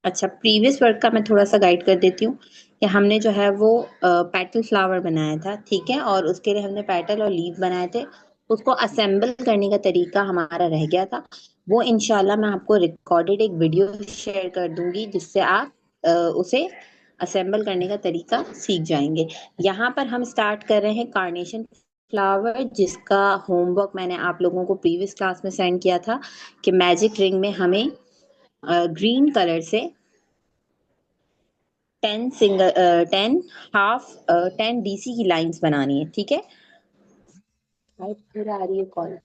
अच्छा, previous work का मैं थोड़ा सा गाइड कर देती हूँ कि हमने जो है वो पेटल फ्लावर बनाया था, ठीक है, और उसके लिए हमने पेटल और लीव बनाए थे। उसको असेंबल करने का तरीका हमारा रह गया था। वो इंशाल्लाह मैं आपको रिकॉर्डेड एक वीडियो शेयर कर दूंगी, जिससे आप उसे असेंबल करने का तरीका सीख जाएंगे। यहाँ पर हम स्टार्ट कर रहे हैं कार्नेशन फ्लावर, जिसका होमवर्क मैंने आप लोगों को प्रीवियस क्लास में सेंड किया था कि मैजिक रिंग में हमें ग्रीन कलर से 10 डीसी की लाइंस बनानी है, ठीक है। भाई फिर आ रही है कॉल,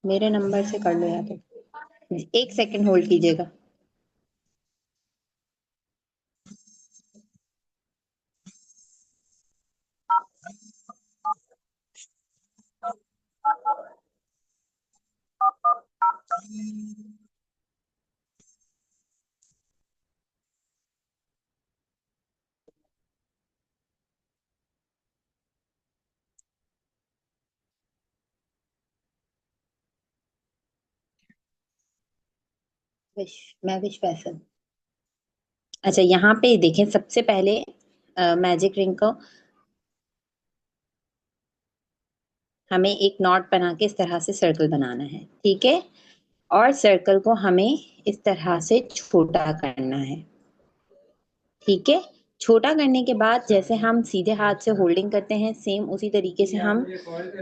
मेरे नंबर से कर लो या तो। एक सेकंड होल्ड कीजिएगा। विश मैं विश फैसल। अच्छा, यहाँ पे देखें, सबसे पहले मैजिक रिंग को हमें एक नॉट बना के इस तरह से सर्कल बनाना है, ठीक है। और सर्कल को हमें इस तरह से छोटा करना है, ठीक है। छोटा करने के बाद जैसे हम सीधे हाथ से होल्डिंग करते हैं, सेम उसी तरीके से हम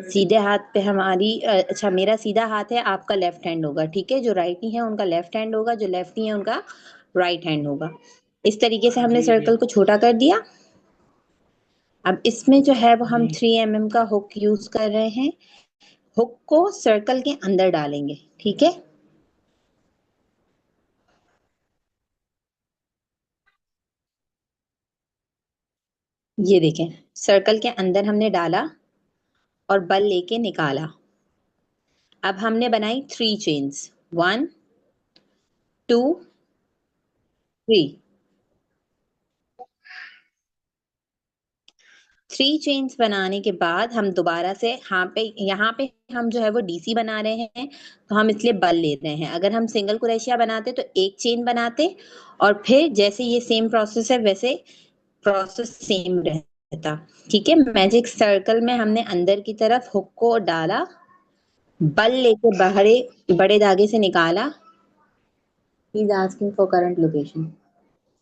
सीधे हाथ पे हमारी अच्छा, मेरा सीधा हाथ है, आपका लेफ्ट हैंड होगा, ठीक है। जो राइटी है उनका लेफ्ट हैंड होगा, जो लेफ्टी है उनका राइट हैंड होगा। इस तरीके से हमने सर्कल को छोटा कर दिया। अब इसमें जो है वो हम 3 mm का हुक यूज कर रहे हैं। हुक को सर्कल के अंदर डालेंगे, ठीक है। ये देखें, सर्कल के अंदर हमने डाला और बल लेके निकाला। अब हमने बनाई 3 चेन्स, 1 2 3। 3 चेन्स बनाने के बाद हम दोबारा से यहाँ पे हम जो है वो डीसी बना रहे हैं, तो हम इसलिए बल ले रहे हैं। अगर हम सिंगल कुरैशिया बनाते तो एक चेन बनाते, और फिर जैसे ये सेम प्रोसेस है वैसे प्रोसेस सेम रहता, ठीक है। मैजिक सर्कल में हमने अंदर की तरफ हुक को डाला, बल लेके बड़े बड़े धागे से निकाला। He is asking for current location,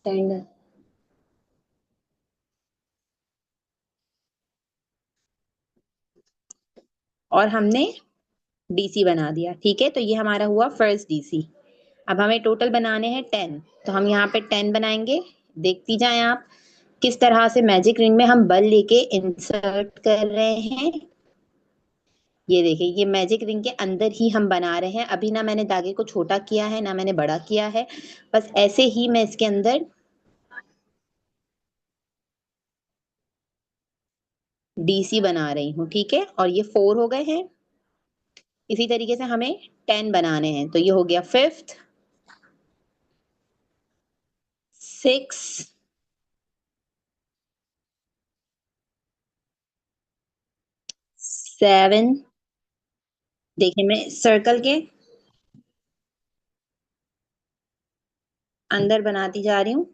tender. और हमने डीसी बना दिया, ठीक है। तो ये हमारा हुआ फर्स्ट डीसी। अब हमें टोटल बनाने हैं 10, तो हम यहाँ पे 10 बनाएंगे। देखती जाएं आप किस तरह से मैजिक रिंग में हम बल लेके इंसर्ट कर रहे हैं। ये देखिए, ये मैजिक रिंग के अंदर ही हम बना रहे हैं। अभी ना मैंने धागे को छोटा किया है ना मैंने बड़ा किया है, बस ऐसे ही मैं इसके अंदर डीसी बना रही हूँ, ठीक है। और ये 4 हो गए हैं। इसी तरीके से हमें 10 बनाने हैं, तो ये हो गया फिफ्थ, 6, 7। देखिए, मैं सर्कल के अंदर बनाती जा रही हूँ।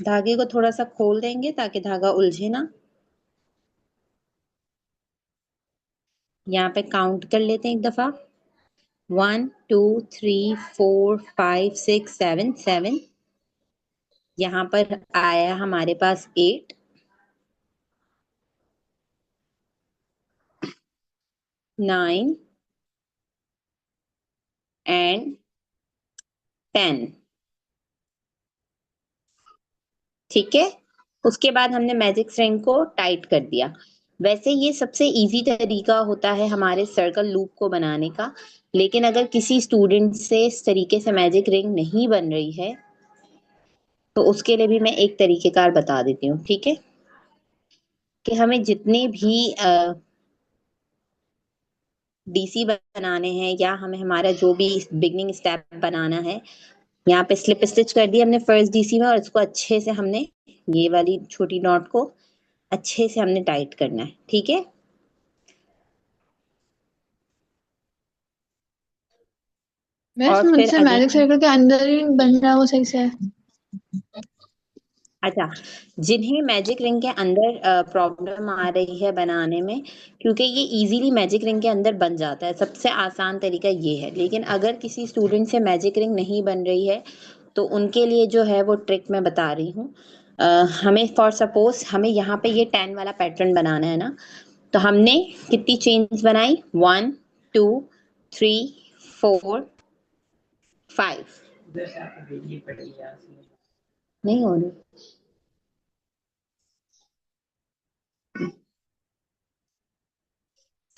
धागे को थोड़ा सा खोल देंगे ताकि धागा उलझे ना। यहाँ पे काउंट कर लेते हैं एक दफा। 1 2 3 4 5 6 7, 7। यहाँ पर आया हमारे पास 8, 9 एंड 10, ठीक है। उसके बाद हमने मैजिक स्ट्रिंग को टाइट कर दिया। वैसे ये सबसे इजी तरीका होता है हमारे सर्कल लूप को बनाने का, लेकिन अगर किसी स्टूडेंट से इस तरीके से मैजिक रिंग नहीं बन रही है, तो उसके लिए भी मैं एक तरीकेकार बता देती हूँ, ठीक है। कि हमें जितने भी डीसी बनाने हैं या हमें हमारा जो भी बिगनिंग स्टेप बनाना है, यहाँ पे स्लिप स्टिच कर दी हमने फर्स्ट डीसी में, और इसको अच्छे से हमने ये वाली छोटी नॉट को अच्छे से हमने टाइट करना है, ठीक है। और फिर मुझसे मैजिक अगेन, सर्कल के अंदर ही बन रहा है वो सही से। अच्छा, जिन्हें मैजिक रिंग के अंदर प्रॉब्लम आ रही है बनाने में, क्योंकि ये इजीली मैजिक रिंग के अंदर बन जाता है, सबसे आसान तरीका ये है। लेकिन अगर किसी स्टूडेंट से मैजिक रिंग नहीं बन रही है तो उनके लिए जो है वो ट्रिक मैं बता रही हूँ। हमें फॉर सपोज हमें यहाँ पे ये 10 वाला पैटर्न बनाना है ना, तो हमने कितनी चेन्स बनाई, 1 2 3 4 5, नहीं हो रही,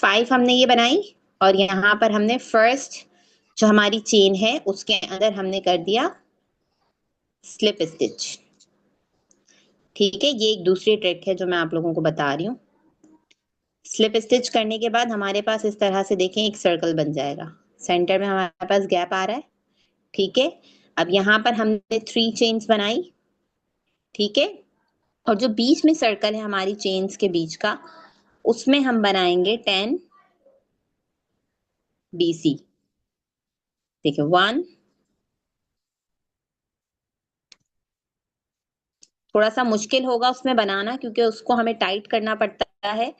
5 हमने ये बनाई। और यहाँ पर हमने फर्स्ट जो हमारी चेन है उसके अंदर हमने कर दिया स्लिप स्टिच। ठीक है, ये एक दूसरी ट्रिक है जो मैं आप लोगों को बता रही हूँ। स्लिप स्टिच करने के बाद हमारे पास इस तरह से देखें एक सर्कल बन जाएगा, सेंटर में हमारे पास गैप आ रहा है। ठीक है, अब यहाँ पर हमने 3 चेन्स बनाई। ठीक है, और जो बीच में सर्कल है हमारी चेन्स के बीच का, उसमें हम बनाएंगे 10 BC। ठीक है, 1, थोड़ा सा मुश्किल होगा उसमें बनाना क्योंकि उसको हमें टाइट करना पड़ता है।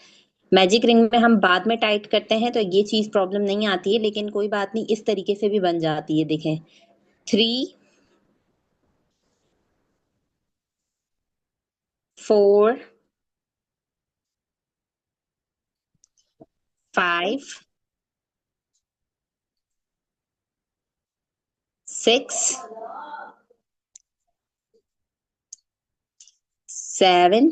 मैजिक रिंग में हम बाद में टाइट करते हैं तो ये चीज प्रॉब्लम नहीं आती है, लेकिन कोई बात नहीं, इस तरीके से भी बन जाती है। देखें, 3 4 5 6 7,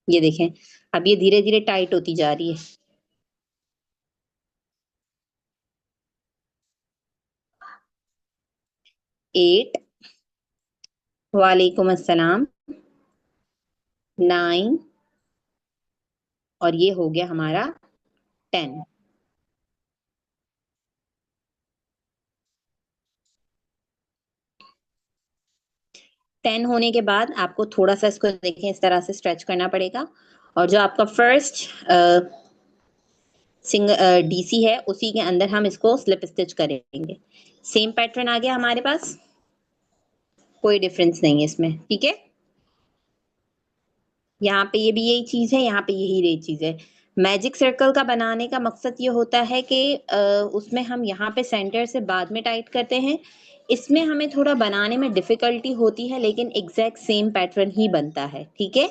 ये देखें, अब ये धीरे धीरे टाइट होती जा रही है। 8, वालेकुम अस्सलाम, 9, और ये हो गया हमारा 10। 10 होने के बाद आपको थोड़ा सा इसको देखें इस तरह से स्ट्रेच करना पड़ेगा, और जो आपका फर्स्ट डीसी है उसी के अंदर हम इसको स्लिप स्टिच करेंगे। सेम पैटर्न आ गया हमारे पास, कोई डिफरेंस नहीं है इसमें। ठीक है, यहाँ पे ये भी यही चीज है, यहाँ पे यही चीज है। मैजिक सर्कल का बनाने का मकसद ये होता है कि उसमें हम यहाँ पे सेंटर से बाद में टाइट करते हैं। इसमें हमें थोड़ा बनाने में डिफिकल्टी होती है, लेकिन एग्जैक्ट सेम पैटर्न ही बनता है। ठीक है,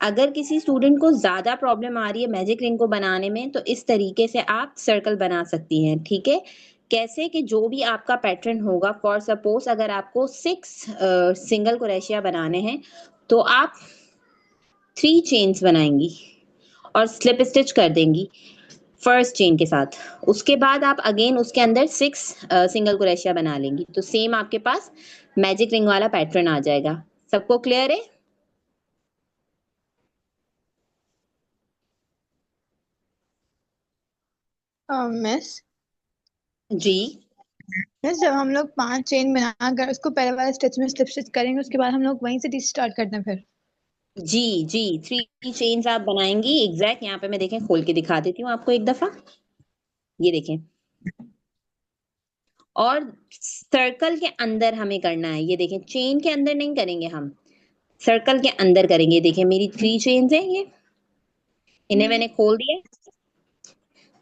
अगर किसी स्टूडेंट को ज्यादा प्रॉब्लम आ रही है मैजिक रिंग को बनाने में तो इस तरीके से आप सर्कल बना सकती हैं। ठीक है, कैसे कि जो भी आपका पैटर्न होगा, फॉर सपोज अगर आपको 6 सिंगल क्रोशिया बनाने हैं तो आप 3 चेन्स बनाएंगी और स्लिप स्टिच कर देंगी फर्स्ट चेन के साथ। उसके बाद आप अगेन उसके अंदर 6 सिंगल क्रोशिया बना लेंगी, तो सेम आपके पास मैजिक रिंग वाला पैटर्न आ जाएगा। सबको क्लियर है? मिस जी मिस जब हम लोग 5 चेन बनाकर उसको पहले वाले स्टिच में स्लिप स्टिच करेंगे, उसके बाद हम लोग वहीं से स्टार्ट करते हैं फिर। जी जी, 3 चेन्स आप बनाएंगी एग्जैक्ट। यहाँ पे मैं देखें खोल के दिखा देती हूँ आपको एक दफा, ये देखें। और सर्कल के अंदर हमें करना है, ये देखें, चेन के अंदर नहीं करेंगे हम, सर्कल के अंदर करेंगे। देखें मेरी 3 चेन्स हैं, ये इन्हें मैंने खोल दिया,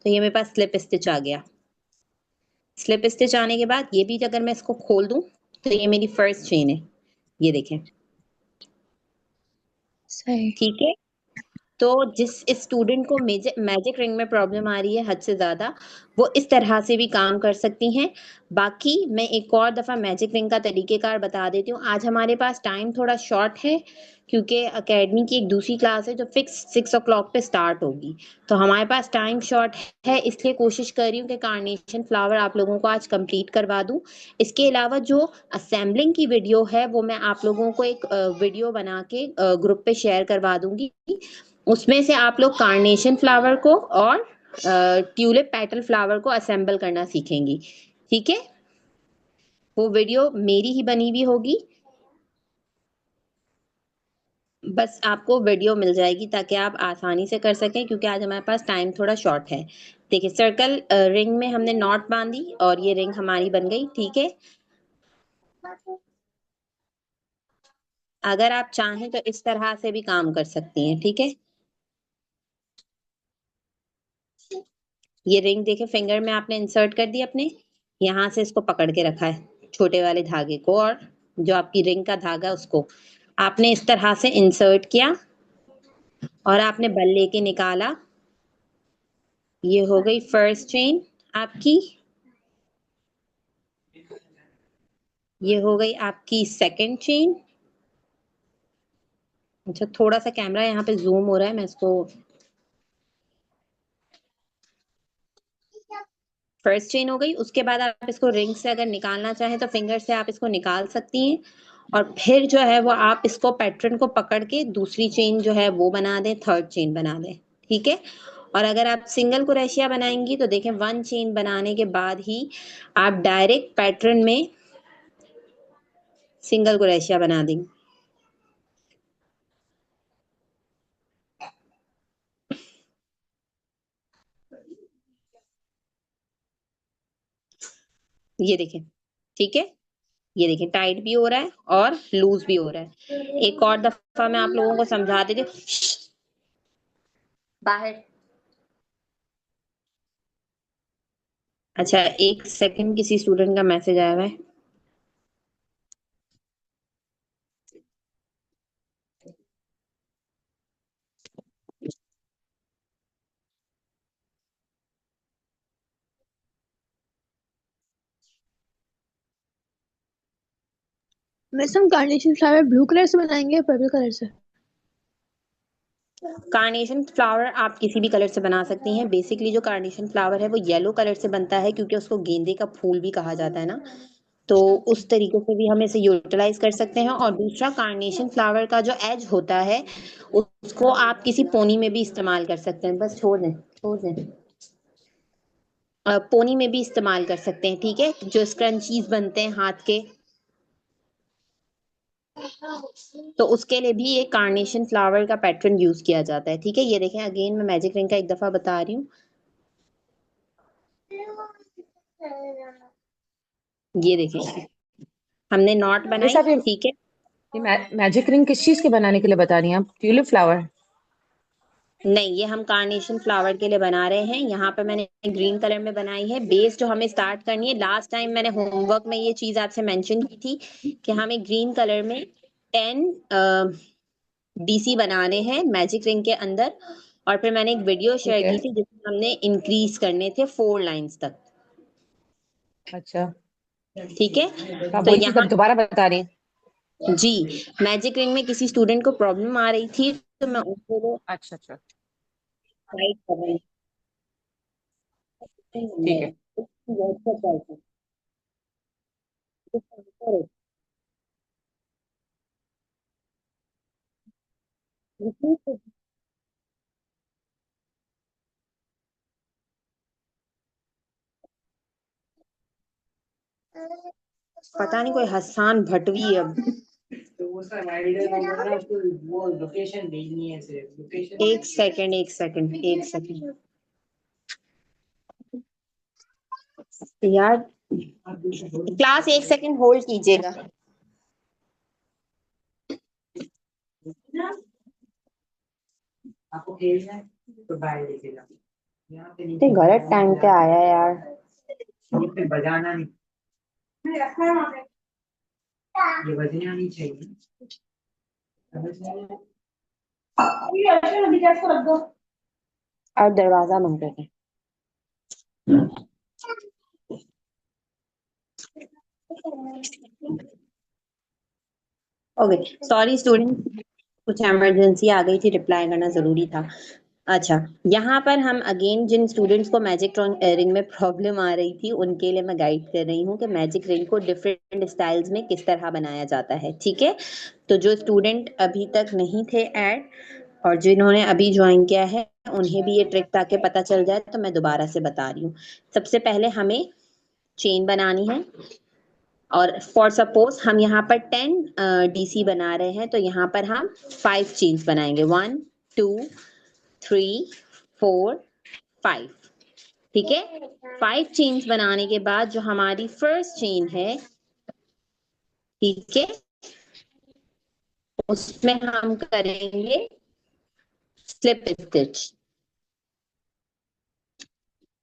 तो ये मेरे पास स्लिप स्टिच आ गया। स्लिप स्टिच आने के बाद ये भी अगर मैं इसको खोल दूं तो ये मेरी फर्स्ट चेन है, ये देखें। सही। ठीक है, तो जिस स्टूडेंट को मैजिक रिंग में प्रॉब्लम आ रही है हद से ज्यादा, वो इस तरह से भी काम कर सकती हैं। बाकी मैं एक और दफा मैजिक रिंग का तरीकेकार बता देती हूँ। आज हमारे पास टाइम थोड़ा शॉर्ट है क्योंकि एकेडमी की एक दूसरी क्लास है जो फिक्स 6 o'clock पे स्टार्ट होगी, तो हमारे पास टाइम शॉर्ट है, इसलिए कोशिश कर रही हूँ कि कार्नेशन फ्लावर आप लोगों को आज कंप्लीट करवा दूँ। इसके अलावा जो असेंबलिंग की वीडियो है वो मैं आप लोगों को एक वीडियो बना के ग्रुप पे शेयर करवा दूंगी। उसमें से आप लोग कार्नेशन फ्लावर को और ट्यूलिप पेटल फ्लावर को असेंबल करना सीखेंगी। ठीक है, वो वीडियो मेरी ही बनी हुई होगी, बस आपको वीडियो मिल जाएगी ताकि आप आसानी से कर सकें, क्योंकि आज हमारे पास टाइम थोड़ा शॉर्ट है। देखिए सर्कल रिंग में हमने नॉट बांधी और ये रिंग हमारी बन गई, ठीक है। अगर आप चाहें तो इस तरह से भी काम कर सकती हैं, ठीक है। ये रिंग देखे फिंगर में आपने इंसर्ट कर दी अपने, यहाँ से इसको पकड़ के रखा है छोटे वाले धागे को, और जो आपकी रिंग का धागा उसको आपने इस तरह से इंसर्ट किया और आपने बल लेके निकाला। ये हो गई फर्स्ट चेन आपकी, ये हो गई आपकी सेकंड चेन। अच्छा थोड़ा सा कैमरा यहाँ पे जूम हो रहा है, मैं इसको, फर्स्ट चेन हो गई। उसके बाद आप इसको रिंग से अगर निकालना चाहें तो फिंगर से आप इसको निकाल सकती हैं, और फिर जो है वो आप इसको पैटर्न को पकड़ के दूसरी चेन जो है वो बना दें, थर्ड चेन बना दें, ठीक है। और अगर आप सिंगल क्रोशिया बनाएंगी तो देखें वन चेन बनाने के बाद ही आप डायरेक्ट पैटर्न में सिंगल क्रोशिया बना देंगे। ये देखें, ठीक है। ये देखें टाइट भी हो रहा है और लूज भी हो रहा है। एक और दफा मैं आप लोगों को समझा देती हूँ। बाहर। अच्छा एक सेकंड, किसी स्टूडेंट का मैसेज आया हुआ है। वैसे हम कार्नेशन फ्लावर ब्लू कलर से बनाएंगे या पर्पल कलर से? कार्नेशन फ्लावर आप किसी भी कलर से बना सकती हैं। बेसिकली जो कार्नेशन फ्लावर है वो येलो कलर से बनता है, क्योंकि उसको गेंदे का फूल भी कहा जाता है ना, तो उस तरीके से भी हम इसे यूटिलाइज कर सकते हैं। और दूसरा कार्नेशन फ्लावर का जो एज होता है उसको आप किसी पोनी में भी इस्तेमाल कर सकते हैं। बस छोड़ दें, छोड़ दें। पोनी में भी इस्तेमाल कर सकते हैं, ठीक है। जो स्क्रंचीज बनते हैं हाथ के, तो उसके लिए भी ये कार्नेशन फ्लावर का पैटर्न यूज किया जाता है, ठीक है। ये देखें अगेन मैं मैजिक रिंग का एक दफा बता रही हूँ। ये देखिए हमने नॉट वैसे बनाई, आप ये ठीक है। मैजिक रिंग किस चीज के बनाने के लिए बता रही हैं आप? Tulip flower? नहीं, ये हम कार्नेशन फ्लावर के लिए बना रहे हैं। यहाँ पे मैंने ग्रीन कलर में बनाई है। बेस जो हमें स्टार्ट करनी है, लास्ट टाइम मैंने होमवर्क में ये चीज आपसे मेंशन की थी कि हमें ग्रीन कलर में 10 डीसी बनाने हैं मैजिक रिंग के अंदर। और फिर मैंने एक वीडियो शेयर ठीक है। की थी जिसमें हमने इंक्रीज करने थे 4 लाइंस तक, अच्छा, ठीक है। तो आप तो वही चीज यहाँ अब दोबारा बता रही हैं? जी, मैजिक रिंग में किसी स्टूडेंट को प्रॉब्लम आ रही थी तो मैं उनको अच्छा अच्छा, गाइड कर रही ठीक है। थी। पता नहीं कोई हसान भटवी है अब। तो वो सर आइडिया नंबर ना उसको वो लोकेशन भेजनी है सिर्फ लोकेशन। एक सेकंड, एक सेकंड, एक सेकंड यार, क्लास एक सेकंड होल्ड कीजिएगा। आपको खेलना है तो बाहर लेके जाओ, यहाँ पे नहीं गलत टाइम पे आया यार। ये फिर बजाना नहीं, ये बजना नहीं चाहिए। और दरवाजा बंद कर दें। ओके सॉरी स्टूडेंट, कुछ इमरजेंसी आ गई थी, रिप्लाई करना जरूरी था। अच्छा, यहाँ पर हम अगेन जिन स्टूडेंट्स को मैजिक रिंग में प्रॉब्लम आ रही थी उनके लिए मैं गाइड कर रही हूँ कि मैजिक रिंग को डिफरेंट स्टाइल्स में किस तरह बनाया जाता है, ठीक है। तो जो स्टूडेंट अभी तक नहीं थे ऐड और जिन्होंने अभी ज्वाइन किया है उन्हें भी ये ट्रिक ताकि पता चल जाए, तो मैं दोबारा से बता रही हूँ। सबसे पहले हमें चेन बनानी है, और फॉर सपोज हम यहाँ पर 10 डीसी बना रहे हैं तो यहाँ पर हम 5 चेन्स बनाएंगे, 1 2 3 4 5, ठीक है। 5 चेन्स बनाने के बाद जो हमारी फर्स्ट चेन है, ठीक है, उसमें हम करेंगे स्लिप स्टिच।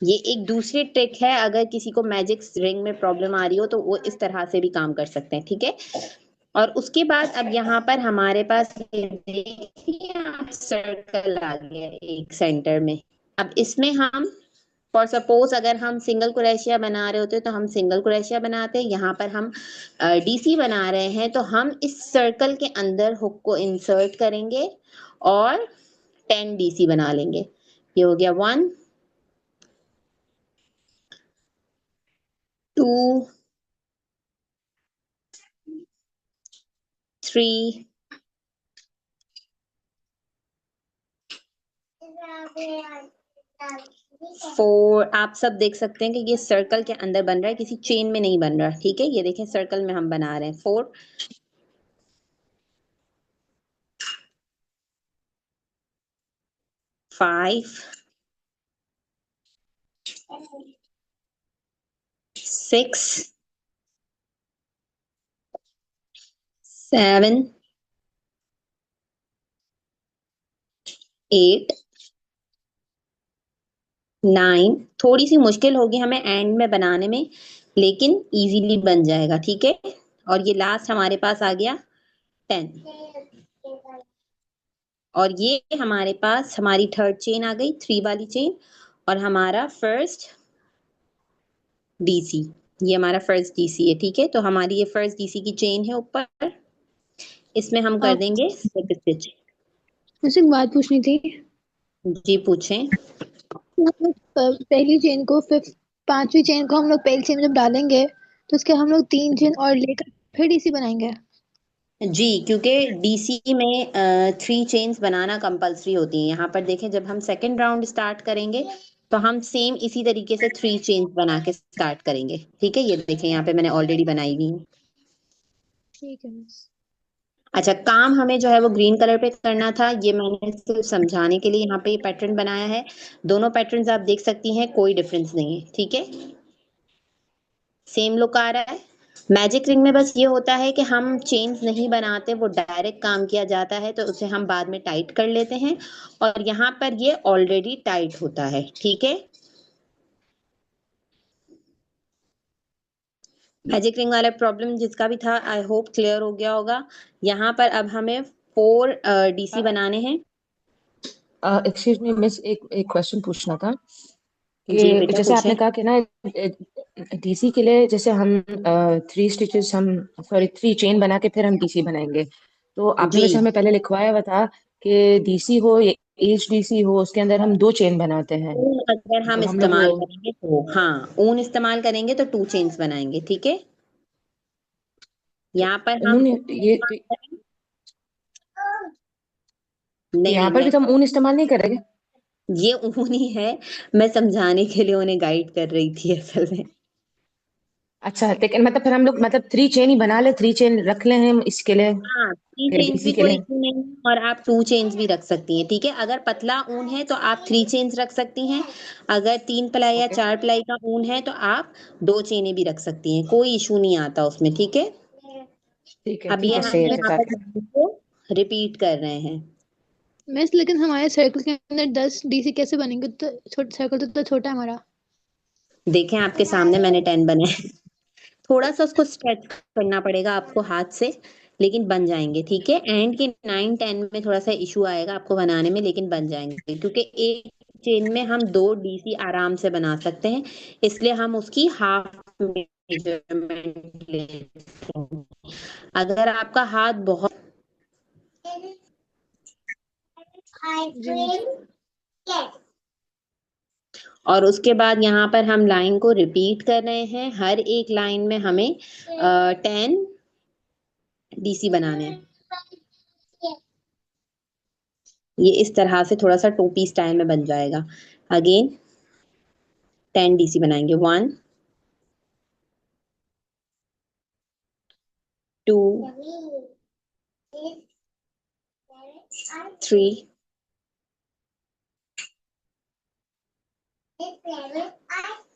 ये एक दूसरी ट्रिक है, अगर किसी को मैजिक रिंग में प्रॉब्लम आ रही हो तो वो इस तरह से भी काम कर सकते हैं, ठीक है। और उसके बाद अब यहाँ पर हमारे पास ये देखिए आप सर्कल आ गया एक सेंटर में। अब इसमें हम फॉर सपोज अगर हम सिंगल क्रोशिया बना रहे होते तो हम सिंगल क्रोशिया बनाते हैं, यहाँ पर हम डीसी बना रहे हैं तो हम इस सर्कल के अंदर हुक को इंसर्ट करेंगे और 10 डीसी बना लेंगे। ये हो गया 1 2 3 4। आप सब देख सकते हैं कि ये सर्कल के अंदर बन रहा है, किसी चेन में नहीं बन रहा, ठीक है। ये देखें सर्कल में हम बना रहे हैं 4 5 6 7 8 9। थोड़ी सी मुश्किल होगी हमें एंड में बनाने में, लेकिन इजीली बन जाएगा, ठीक है। और ये लास्ट हमारे पास आ गया 10। और ये हमारे पास हमारी थर्ड चेन आ गई, 3 वाली चेन, और हमारा फर्स्ट डीसी। ये हमारा फर्स्ट डीसी है, ठीक है। तो हमारी ये फर्स्ट डीसी की चेन है ऊपर, इसमें हम कर आप देंगे स्लिप स्टिच। मुझसे एक बात पूछनी थी। जी पूछें। हम लोग पहली चेन को फिर पांचवी चेन को हम लोग पहली चेन में जब डालेंगे तो उसके हम लोग 3 चेन और लेकर फिर डीसी बनाएंगे। जी, क्योंकि डीसी में 3 चेन्स बनाना कंपलसरी होती है। यहाँ पर देखें जब हम सेकेंड राउंड स्टार्ट करेंगे तो हम सेम इसी तरीके से 3 चेन्स बना के स्टार्ट करेंगे, ठीक है। ये देखें यहाँ पे मैंने ऑलरेडी बनाई हुई है। ठीक है मिस। अच्छा, काम हमें जो है वो ग्रीन कलर पे करना था, ये मैंने सिर्फ समझाने के लिए यहाँ पे ये पैटर्न बनाया है। दोनों पैटर्न्स आप देख सकती हैं, कोई डिफरेंस नहीं है, ठीक है, सेम लुक आ रहा है। मैजिक रिंग में बस ये होता है कि हम चेन्स नहीं बनाते, वो डायरेक्ट काम किया जाता है तो उसे हम बाद में टाइट कर लेते हैं, और यहाँ पर ये ऑलरेडी टाइट होता है, ठीक है। मैजिक रिंग वाला प्रॉब्लम जिसका भी था आई होप क्लियर हो गया होगा। यहाँ पर अब हमें 4 डीसी बनाने हैं। एक्सक्यूज मी मिस, एक क्वेश्चन पूछना था जी कि बेटा जैसे पूछें। आपने कहा कि ना डीसी के लिए जैसे हम 3 स्टिचेस हम सॉरी 3 चेन बना के फिर हम डीसी बनाएंगे, तो आपने जी, वैसे हमें पहले लिखवाया हुआ था कि डीसी हो एच डीसी हो उसके अंदर हम 2 चेन बनाते हैं। ऊन अगर हम तो हम लोग इस्तेमाल करेंगे तो, हाँ ऊन इस्तेमाल करेंगे तो 2 चेन्स बनाएंगे, ठीक है। तो यहाँ पर हम ऊन ऊन ये इस्तेमाल करेंगे, तो नहीं यहाँ नहीं पर मैं, भी तो हम ऊन इस्तेमाल नहीं करेंगे। ये ऊन ही है, मैं समझाने के लिए उन्हें गाइड कर रही थी असल में। अच्छा, लेकिन मतलब फिर हम लोग मतलब 3 चेन ही बना ले, 3 चेन रख लें हम इसके लिए, हाँ 3 चेन्स डीसी भी के कोई लिए। इशू नहीं है, और आप 2 चेन्स भी रख सकती हैं, ठीक है। अगर पतला ऊन है तो आप 3 चेन्स रख सकती हैं, अगर 3 प्लाई या ओके, 4 प्लाई का ऊन है तो आप 2 चेनें भी रख सकती हैं, कोई इशू नहीं आता उसमें, ठीक है। अब ये ठीक है, हम सही है यहाँ फिर। पर को रिपीट कर रहे हैं। मिस लेकिन हमारे सर्कल के अंदर 10 डीसी कैसे बनेंगे? तो छोटा सर्कल तो छोटा है हमारा। देखें आपके सामने मैंने 10 बनाए, थोड़ा सा उसको स्ट्रेच करना पड़ेगा आपको हाथ से, लेकिन बन जाएंगे, ठीक है। एंड के 9 10 में थोड़ा सा इशू आएगा आपको बनाने में, लेकिन बन जाएंगे, क्योंकि एक चेन में हम 2 डीसी आराम से बना सकते हैं, इसलिए हम उसकी हाफ मेजरमेंट लेते हैं। अगर आपका हाथ बहुत, जी मिस। और उसके बाद यहाँ पर हम लाइन को रिपीट कर रहे हैं, हर एक लाइन में हमें 10 डीसी बनाने हैं। ये इस तरह से थोड़ा सा टोपी स्टाइल में बन जाएगा। अगेन 10 डीसी बनाएंगे, 1 2 3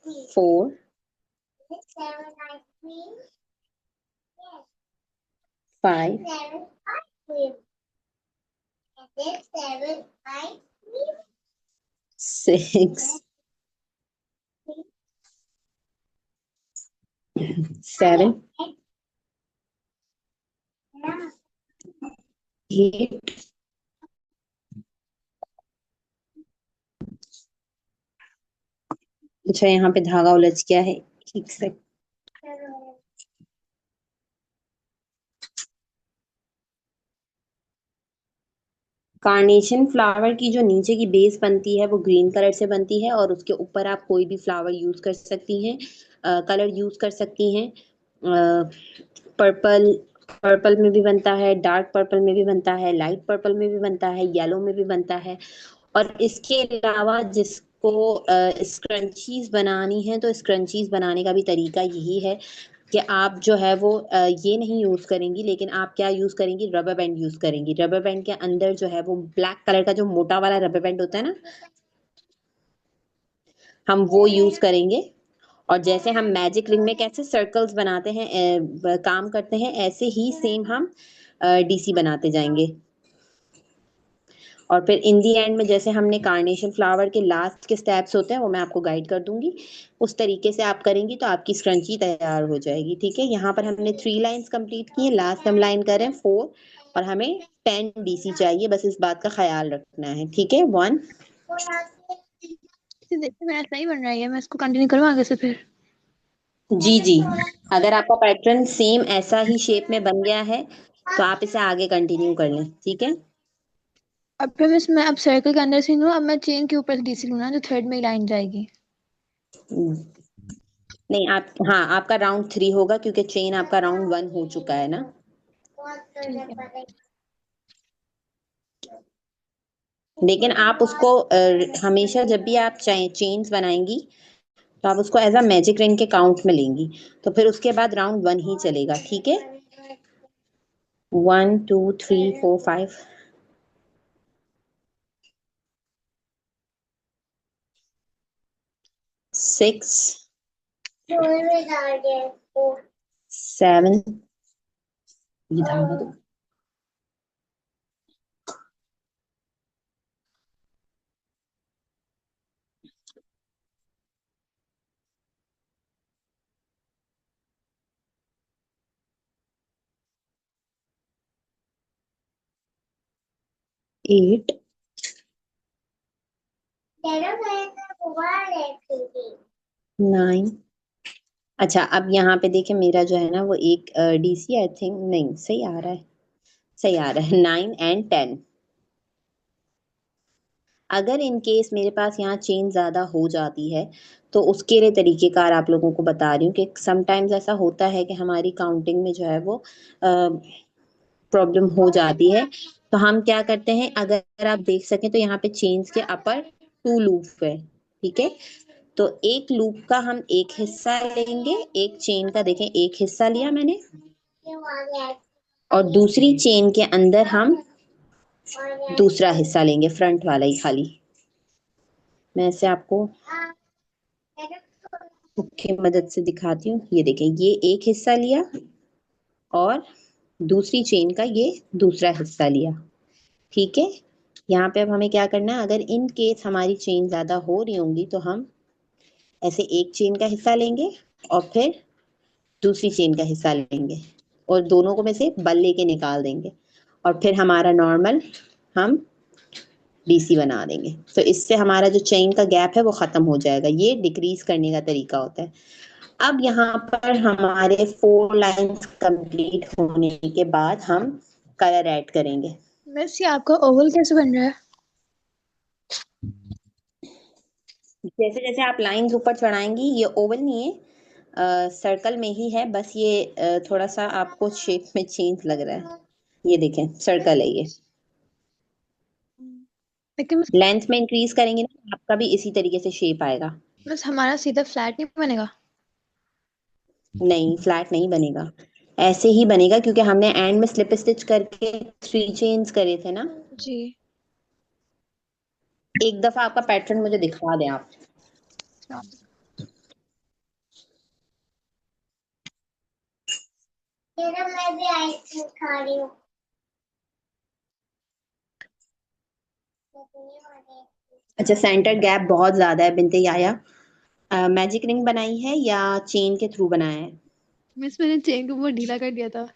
4 5 6 7 8 अच्छा यहाँ पे धागा उलझ गया है, ठीक से। कार्नेशन फ्लावर की जो नीचे की बेस बनती है वो ग्रीन कलर से बनती है, और उसके ऊपर आप कोई भी फ्लावर यूज कर सकती हैं, कलर यूज कर सकती हैं। पर्पल पर्पल में भी बनता है, डार्क पर्पल में भी बनता है, लाइट पर्पल में भी बनता है, येलो में भी बनता है। और इसके अलावा जिसको स्क्रंचीज बनानी है, तो स्क्रंचीज बनाने का भी तरीका यही है कि आप जो है वो ये नहीं यूज करेंगी, लेकिन आप क्या यूज करेंगी, रबर बैंड यूज करेंगी। रबर बैंड के अंदर जो है वो ब्लैक कलर का जो मोटा वाला रबर बैंड होता है ना, हम वो यूज करेंगे। और जैसे हम मैजिक रिंग में कैसे सर्कल्स बनाते हैं, काम करते हैं, ऐसे ही सेम हम डीसी बनाते जाएंगे। और फिर इन दी एंड में जैसे हमने कार्नेशन फ्लावर के लास्ट के स्टेप्स होते हैं वो मैं आपको गाइड कर दूंगी, उस तरीके से आप करेंगी तो आपकी स्क्रंची तैयार हो जाएगी। ठीक है, यहाँ पर हमने 3 लाइंस कंप्लीट की है, लास्ट हम लाइन कर रहे हैं 4, और हमें 10 डीसी चाहिए, बस इस बात का ख्याल रखना है। ठीक है, 1। देखिए मेरा सही बन रहा है, मैं इसको कंटिन्यू करूँ आगे से फिर? जी जी, अगर आपका पैटर्न सेम ऐसा ही शेप में बन गया है तो आप इसे आगे कंटिन्यू कर लें। ठीक है, अब फिर मैं अब सर्कल के अंदर से लूँ, अब मैं चेन के ऊपर से डीसी लूँ जो थ्रेड में ही लाइन जाएगी। नहीं आप, हाँ आपका राउंड 3 होगा क्योंकि चेन आपका राउंड 1 हो चुका है ना। ठीक है। लेकिन आप उसको हमेशा जब भी आप चेन्स बनाएंगी तो आप उसको एज अ मैजिक रिंग के काउंट में लेंगी, तो फिर उसके बाद राउंड 1 ही चलेगा। ठीक है, 1 2 3 4 5 6 7, ये धागा दो, 8 9। अच्छा अब यहाँ पे देखें, मेरा जो है ना वो एक डीसी आई थिंक, नहीं सही आ रहा है, सही आ रहा है, 9 एंड 10। अगर इन केस मेरे पास यहाँ चेन ज्यादा हो जाती है तो उसके लिए तरीकेकार आप लोगों को बता रही हूँ कि समटाइम्स ऐसा होता है कि हमारी काउंटिंग में जो है वो प्रॉब्लम हो जाती है। तो हम क्या करते हैं, अगर आप देख सकें तो यहाँ पे चेन्स के अपर 2 लूप है। ठीक है, तो एक लूप का हम एक हिस्सा लेंगे, एक चेन का देखें एक हिस्सा लिया मैंने, और दूसरी चेन के अंदर हम दूसरा हिस्सा लेंगे, फ्रंट वाला ही खाली। मैं इसे आपको हुक की मदद से दिखाती हूँ। ये देखें, ये एक हिस्सा लिया और दूसरी चेन का ये दूसरा हिस्सा लिया। ठीक है, यहाँ पे अब हमें क्या करना है, अगर इन केस हमारी चेन ज्यादा हो रही होंगी तो हम ऐसे एक चेन का हिस्सा लेंगे और फिर दूसरी चेन का हिस्सा लेंगे और दोनों को में से बल लेके निकाल देंगे, और फिर हमारा नॉर्मल हम डीसी बना देंगे। तो इससे हमारा जो चेन का गैप है वो खत्म हो जाएगा। ये डिक्रीज करने का तरीका होता है। अब यहाँ पर हमारे 4 लाइंस कंप्लीट होने के बाद हम कलर ऐड करेंगे। मिस, ये आपका ओवल कैसे बन रहा है? जैसे जैसे आप लाइंस ऊपर चढ़ाएंगी, ये ओवल नहीं है, सर्कल में ही है, बस ये थोड़ा सा आपको शेप में चेंज लग रहा है। ये देखें, सर्कल है ये। लेकिन लेंथ में इंक्रीज करेंगे ना, आपका भी इसी तरीके से शेप आएगा। बस हमारा सीधा फ्लैट नहीं बनेगा? नहीं, फ्लैट नहीं बनेगा, ऐसे ही बनेगा क्योंकि हमने एंड में स्लिप स्टिच करके 3 चेन्स करे थे ना। जी। एक दफा आपका पैटर्न मुझे दिखा दें आप। मैं भी आइसक्रीम खा रही हूँ। अच्छा, सेंटर गैप बहुत ज्यादा है बिनते याया। मैजिक रिंग बनाई है या चेन के थ्रू बनाया है? मिस मैंने चेन को बहुत ढीला कर दिया था।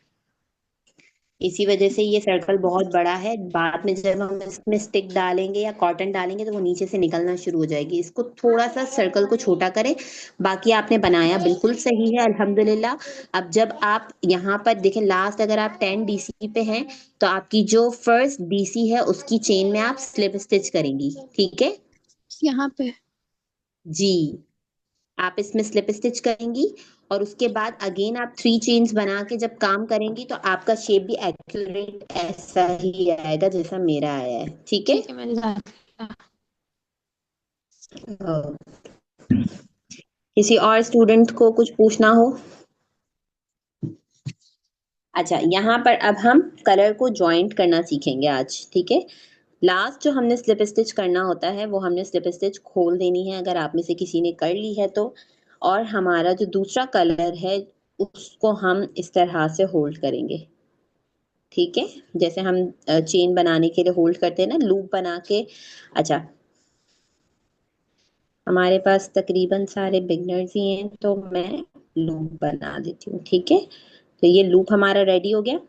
इसी वजह से ये सर्कल बहुत बड़ा है। बाद में जब हम इसमें स्टिक डालेंगे या कॉटन डालेंगे तो वो नीचे से निकलना शुरू हो जाएगी। इसको थोड़ा सा सर्कल को छोटा करें। बाकी आपने बनाया बिल्कुल सही है, अल्हम्दुलिल्लाह। अब जब आप यहाँ पर देखें, लास्ट अगर आप 10 डीसी पे हैं तो आपकी जो फर्स्ट डीसी है उसकी चेन में आप स्लिप स्टिच करेंगी, ठीक है यहाँ पे जी। आप इसमें स्लिप स्टिच करेंगी और उसके बाद अगेन आप 3 चेन्स बना के जब काम करेंगी तो आपका शेप भी एक्यूरेट ऐसा ही आएगा जैसा मेरा आया है, ठीक है। ठीक है, मैंने जान लिया। किसी और स्टूडेंट को कुछ पूछना हो? अच्छा, यहाँ पर अब हम कलर को जॉइंट करना सीखेंगे आज, ठीक है। लास्ट जो हमने स्लिप स्टिच करना होता है वो हमने स्लिप स्टिच खोल देनी है, अगर आप में से किसी ने कर ली है तो। और हमारा जो दूसरा कलर है उसको हम इस तरह से होल्ड करेंगे, ठीक है। जैसे हम चेन बनाने के लिए होल्ड करते हैं ना, लूप बना के। अच्छा, हमारे पास तकरीबन सारे बिगनर्स ही हैं तो मैं लूप बना देती हूँ, ठीक है। तो ये लूप हमारा रेडी हो गया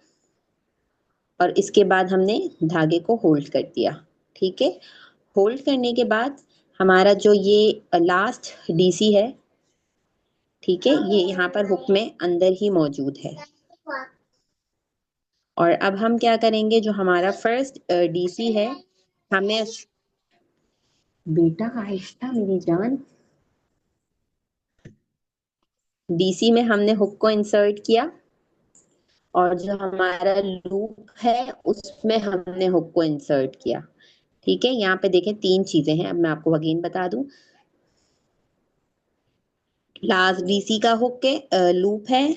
और इसके बाद हमने धागे को होल्ड कर दिया, ठीक है। होल्ड करने के बाद हमारा जो ये लास्ट डीसी है, ठीक है, ये यहाँ पर हुक में अंदर ही मौजूद है। और अब हम क्या करेंगे, जो हमारा फर्स्ट डीसी है हमें, बेटा आहिस्ता मेरी जान, डीसी में हमने हुक को इंसर्ट किया और जो हमारा लूप है उसमें हमने हुक को इंसर्ट किया, ठीक है। यहाँ पे देखें 3 चीजें हैं, अब मैं आपको अगेन बता दूं। लास्ट डीसी का हुक के लूप है,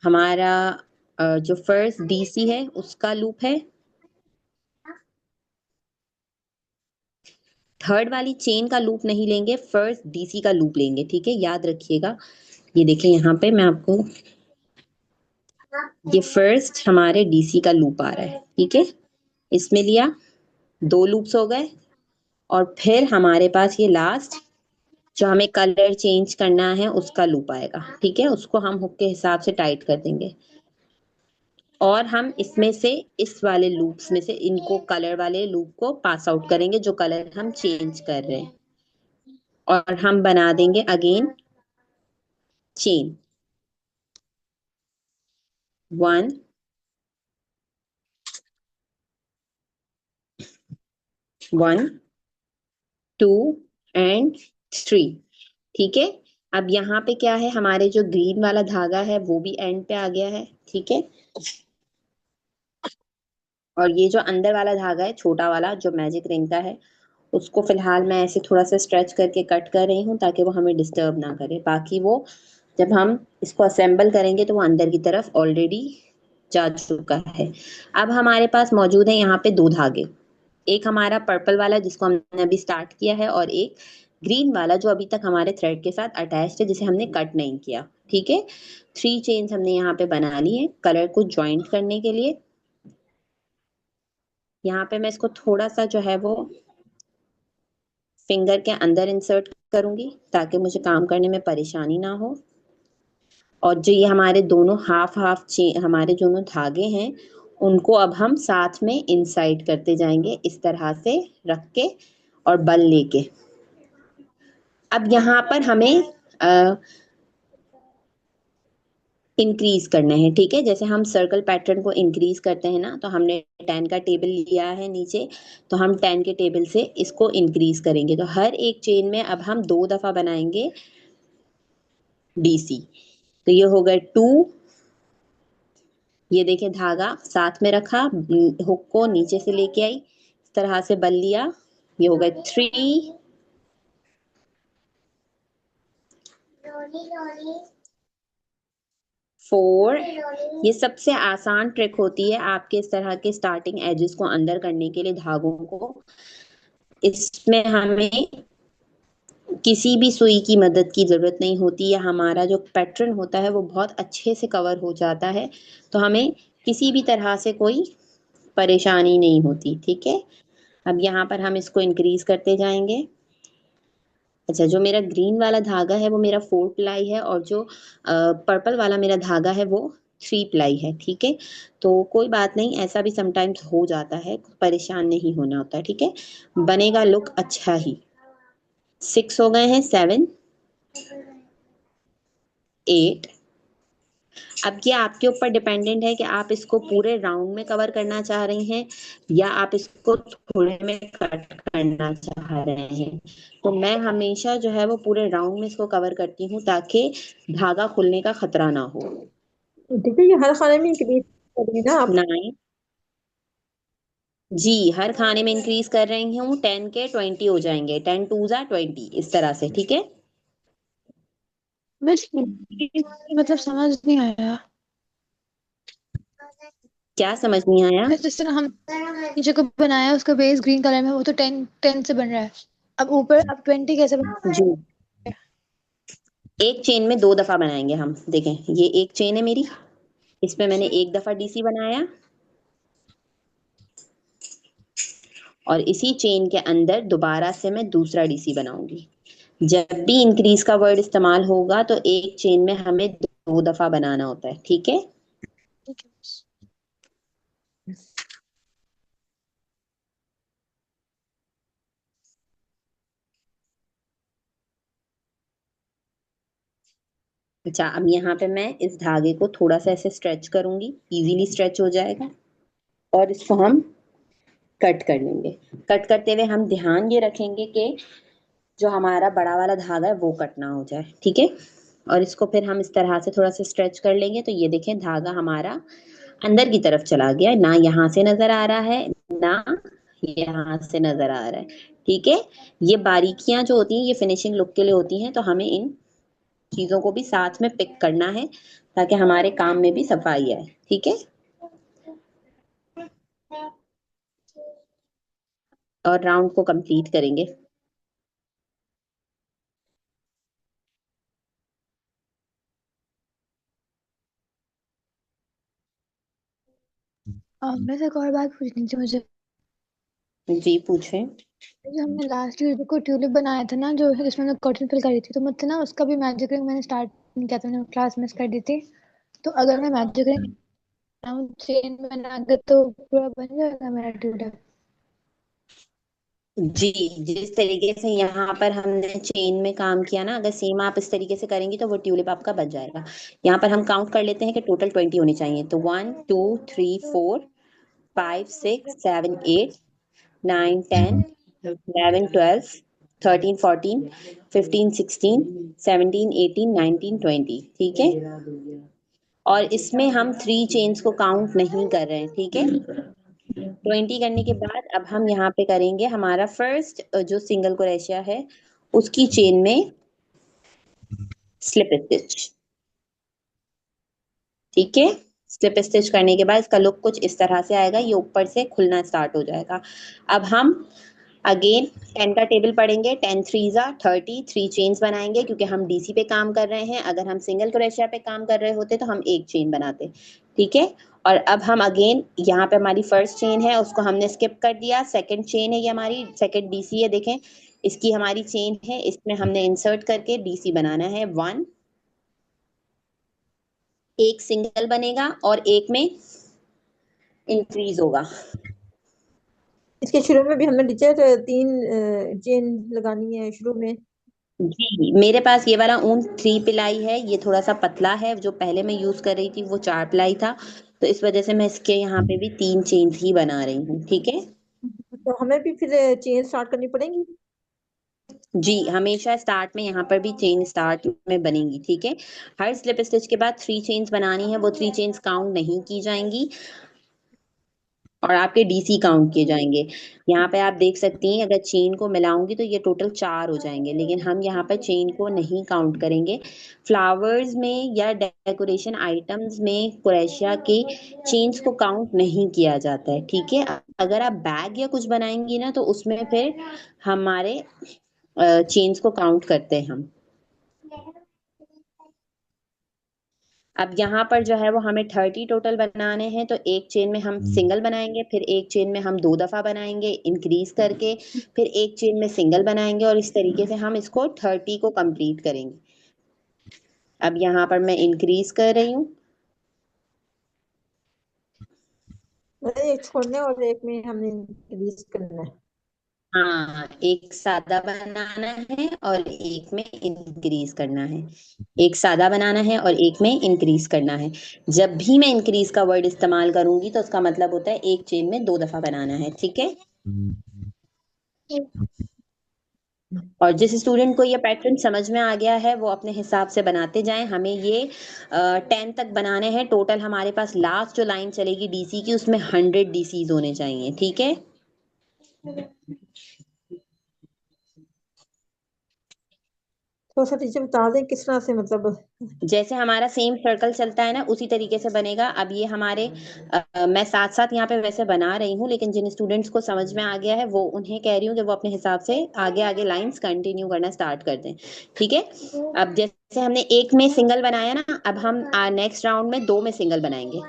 हमारा जो फर्स्ट डीसी है उसका लूप है, थर्ड वाली चेन का लूप नहीं लेंगे, फर्स्ट डीसी का लूप लेंगे, ठीक है, याद रखिएगा। ये देखिए यहाँ पे मैं आपको, ये फर्स्ट हमारे डीसी का लूप आ रहा है, ठीक है। इसमें लिया, 2 लूप्स हो गए। और फिर हमारे पास ये लास्ट जो हमें कलर चेंज करना है उसका लूप आएगा, ठीक है। उसको हम हुक के हिसाब से टाइट कर देंगे और हम इसमें से, इस वाले लूप्स में से इनको, कलर वाले लूप को पास आउट करेंगे जो कलर हम चेंज कर रहे हैं। और हम बना देंगे अगेन चेन, 1 1 2 एंड 3, ठीक है। अब यहाँ पे क्या है, हमारे जो ग्रीन वाला धागा है वो भी एंड पे आ गया है, ठीक है। और ये जो अंदर वाला धागा है छोटा वाला जो मैजिक रिंग का है, उसको फिलहाल मैं ऐसे थोड़ा सा स्ट्रेच करके कट कर रही हूँ ताकि वो हमें डिस्टर्ब ना करे। बाकी वो जब हम इसको असेंबल करेंगे तो वो अंदर की तरफ ऑलरेडी जा चुका है। अब हमारे पास मौजूद है यहाँ पे 2 धागे, एक हमारा पर्पल वाला जिसको हमने अभी स्टार्ट किया है और एक ग्रीन वाला जो अभी तक हमारे थ्रेड के साथ अटैच्ड है, जिसे हमने कट नहीं किया, ठीक है। 3 चेन्स हमने यहाँ पे बना ली है कलर को ज्वाइंट करने के लिए। यहाँ पे मैं इसको थोड़ा सा जो है वो फिंगर के अंदर इंसर्ट करूंगी ताकि मुझे काम करने में परेशानी ना हो। और जो ये हमारे दोनों हाफ हाफ हमारे दोनों धागे हैं उनको अब हम साथ में इनसाइड करते जाएंगे इस तरह से रख के और बल लेके। अब यहाँ पर हमें इंक्रीज करना है, ठीक है। जैसे हम सर्कल पैटर्न को इंक्रीज करते हैं ना, तो हमने 10 का टेबल लिया है नीचे, तो हम 10 के टेबल से इसको इंक्रीज करेंगे। तो हर एक चेन में अब हम 2 दफा बनाएंगे डीसी। तो ये हो गए 2, ये देखिए धागा साथ में रखा, हुक को नीचे से लेके आई, इस तरह से बल लिया, ये हो गए 3, 4। ये सबसे आसान ट्रिक होती है आपके इस तरह के स्टार्टिंग एजेस को अंदर करने के लिए धागों को। इसमें हमें किसी भी सुई की मदद की ज़रूरत नहीं होती है, हमारा जो पैटर्न होता है वो बहुत अच्छे से कवर हो जाता है, तो हमें किसी भी तरह से कोई परेशानी नहीं होती। ठीक है, अब यहाँ पर हम इसको इंक्रीज करते जाएंगे। अच्छा, जो मेरा ग्रीन वाला धागा है वो मेरा 4 प्लाई है, और जो पर्पल वाला मेरा धागा है वो 3 प्लाई है। ठीक है, तो कोई बात नहीं, ऐसा भी समटाइम्स हो जाता है, परेशान नहीं होना होता है। ठीक है, बनेगा लुक अच्छा ही। 6 हो गए हैं, 7, 8। अब ये आपके ऊपर डिपेंडेंट है कि आप इसको पूरे राउंड में कवर करना चाह रही हैं या आप इसको थोड़े में कट करना चाह रहे हैं। तो मैं हमेशा जो है वो पूरे राउंड में इसको कवर करती हूँ ताकि धागा खुलने का खतरा ना हो। ठीक है, ये हर खाने में इंक्रीज करेंगे ना आप? 9, जी हर खाने में इंक्रीज कर रही हूँ। 10 के 20 हो जाएंगे, 10 टू जा 20, इस तरह से। ठीक है, बस मतलब समझ नहीं आया। क्या समझ नहीं आया? जिस तरह हम नीचे को बनाया उसका बेस ग्रीन कलर में, वो तो 10 से बन रहा है। अब ऊपर अब 20 कैसे बन जी, एक चेन में 2 दफा बनाएंगे हम। देखें, ये एक चेन है मेरी, इसमें मैंने एक दफा डीसी बनाया, और इसी चेन के अंदर दोबारा से मैं दूसरा डीसी बनाऊंगी। जब भी इंक्रीज का वर्ड इस्तेमाल होगा तो एक चेन में हमें 2 दफा बनाना होता है। ठीक है, अच्छा, अब यहाँ पे मैं इस धागे को थोड़ा सा ऐसे स्ट्रेच करूंगी, इजीली स्ट्रेच हो जाएगा, और इसको हम कट कर लेंगे। कट करते हुए हम ध्यान ये रखेंगे कि जो हमारा बड़ा वाला धागा है वो कट ना हो जाए। ठीक है, और इसको फिर हम इस तरह से थोड़ा सा स्ट्रेच कर लेंगे, तो ये देखें धागा हमारा अंदर की तरफ चला गया, ना यहाँ से नजर आ रहा है ना यहाँ से नजर आ रहा है। ठीक है, ये बारीकियां जो होती हैं ये फिनिशिंग लुक के लिए होती हैं, तो हमें इन चीजों को भी साथ में पिक करना है ताकि हमारे काम में भी सफाई आए। ठीक है, और राउंड को कंप्लीट करेंगे। मैं से एक और बात पूछनी थी मुझे। जी पूछें। जो हमने लास्ट ईयर को ट्यूलिप बनाया था ना, जो जिसमें हमने कॉटन फिल करी थी, तो मुझसे ना उसका भी मैजिक रिंग मैंने स्टार्ट नहीं किया था, मैंने क्लास मिस कर दी थी। तो अगर मैं मैजिक रिंग चेन बना के तो पूरा बन जाएगा मेरा ट्यूलिप? जी, जिस तरीके से यहाँ पर हमने चेन में काम किया ना, अगर सेम आप इस तरीके से करेंगी तो वो ट्यूलिप आपका बच जाएगा। यहाँ पर हम काउंट कर लेते हैं कि टोटल 20 होनी चाहिए, तो 1 2 3 4 5 6 7 8 9 10 11 12 13 14 15 16 17 18 19 20। ठीक है, और इसमें हम 3 चेन्स को काउंट नहीं कर रहे हैं। ठीक है, 20 करने के बाद अब हम यहाँ पे करेंगे हमारा फर्स्ट जो सिंगल क्रोशिया है उसकी चेन में स्लिप स्टिच। ठीक है, स्लिप स्टिच करने के बाद इसका लुक कुछ इस तरह से आएगा, ये ऊपर से खुलना स्टार्ट हो जाएगा। अब हम अगेन 10 का टेबल पढ़ेंगे। 10 थ्री जा 30, 3 चेन्स बनाएंगे क्योंकि हम डीसी पे काम कर रहे हैं। अगर हम सिंगल क्रोशिया पे काम कर रहे होते तो हम एक चेन बनाते। ठीक है, और अब हम अगेन यहाँ पे हमारी फर्स्ट चेन है उसको हमने स्किप कर दिया। सेकंड चेन है, ये हमारी सेकंड डीसी है, देखें इसकी हमारी चेन है, इसमें हमने इंसर्ट करके डीसी बनाना है। 1, एक सिंगल बनेगा और एक में इंक्रीज होगा। इसके शुरू में भी हमने टीचर 3 चेन लगानी है शुरू में? जी, मेरे पास ये वाला ऊन 3 पिलाई है, ये थोड़ा सा पतला है, जो पहले मैं यूज कर रही थी वो 4 पिलाई था, तो इस वजह से मैं इसके यहाँ पे भी 3 चेन ही बना रही हूँ। ठीक है, तो हमें भी फिर चेन स्टार्ट करनी पड़ेगी? जी हमेशा स्टार्ट में यहाँ पर भी चेन स्टार्ट में बनेगी। ठीक है, हर स्लिप स्टिच के बाद 3 चेन्स बनानी है, वो 3 चेन्स काउंट नहीं की जाएंगी और आपके डीसी काउंट किए जाएंगे। यहाँ पे आप देख सकती हैं अगर चेन को मिलाऊंगी तो ये टोटल 4 हो जाएंगे, लेकिन हम यहाँ पर चेन को नहीं काउंट करेंगे। फ्लावर्स में या डेकोरेशन आइटम्स में क्रोशिया के चेन्स को काउंट नहीं किया जाता है। ठीक है, अगर आप बैग या कुछ बनाएंगी ना तो उसमें फिर हमारे चेन्स को काउंट करते हैं हम। अब यहाँ पर जो है वो हमें 30 टोटल बनाने हैं, तो एक चेन में हम सिंगल बनाएंगे, फिर एक चेन में हम 2 दफा बनाएंगे इंक्रीज करके, फिर एक चेन में सिंगल बनाएंगे, और इस तरीके से हम इसको 30 को कंप्लीट करेंगे। अब यहाँ पर मैं इंक्रीज कर रही हूँ। मतलब एक छोड़ने और एक में हमने इंक्रीज करना है। हाँ, एक सादा बनाना है और एक में इंक्रीज करना है। एक सादा बनाना है और एक में इंक्रीज करना है। जब भी मैं इंक्रीज का वर्ड इस्तेमाल करूंगी तो उसका मतलब होता है एक चेन में 2 दफा बनाना है, ठीक है। और जिस स्टूडेंट को ये पैटर्न समझ में आ गया है वो अपने हिसाब से बनाते जाएं। हमें ये 10 तक बनाने हैं। टोटल हमारे पास लास्ट जो लाइन चलेगी डीसी की, उसमें 100 डीसीज होने चाहिए, ठीक है। तो सर टीचर बता दें किस तरह से, मतलब जैसे हमारा सेम सर्कल चलता है ना, उसी तरीके से बनेगा। अब ये हमारे मैं साथ साथ यहाँ पे वैसे बना रही हूँ, लेकिन जिन स्टूडेंट्स को समझ में आ गया है वो उन्हें कह रही हूँ कि वो अपने हिसाब से आगे आगे लाइंस कंटिन्यू करना स्टार्ट कर दें, ठीक है। अब जैसे हमने एक में सिंगल बनाया ना, अब हम नेक्स्ट राउंड में 2 में सिंगल बनाएंगे,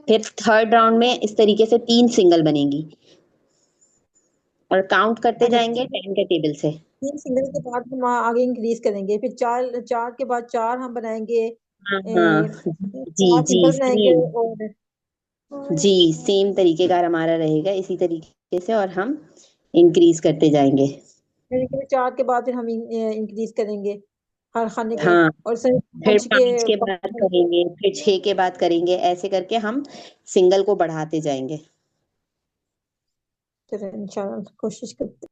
फिर थर्ड राउंड में इस तरीके से 3 सिंगल बनेंगी, और काउंट करते अच्छा जाएंगे 10 के टेबल से। 3 सिंगल के बाद हम आगे इंक्रीज करेंगे, फिर चार चार के बाद 4 हम बनाएंगे, हाँ हाँ, जी 4 सिंगल जी बनाएंगे सेम। और जी, सेम तरीके का हमारा रहेगा, इसी तरीके से, और हम इंक्रीज करते जाएंगे। फिर 4 के बाद फिर हम इंक्रीज करेंगे हर खाने पे, हाँ, और सर फिर 5 5 के के बाद बाद करेंगे, फिर 6 के बाद करेंगे, ऐसे करके हम सिंगल को बढ़ाते जाएंगे। चलो इंशाल्लाह कोशिश करते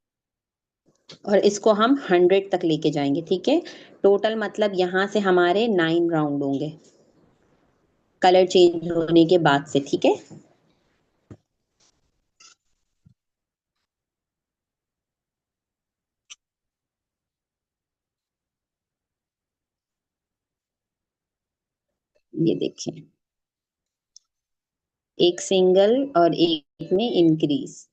और इसको हम 100 तक लेके जाएंगे, ठीक है। टोटल मतलब यहाँ से हमारे 9 राउंड होंगे कलर चेंज होने के बाद से, ठीक है। ये देखिए, एक सिंगल और एक में इंक्रीज।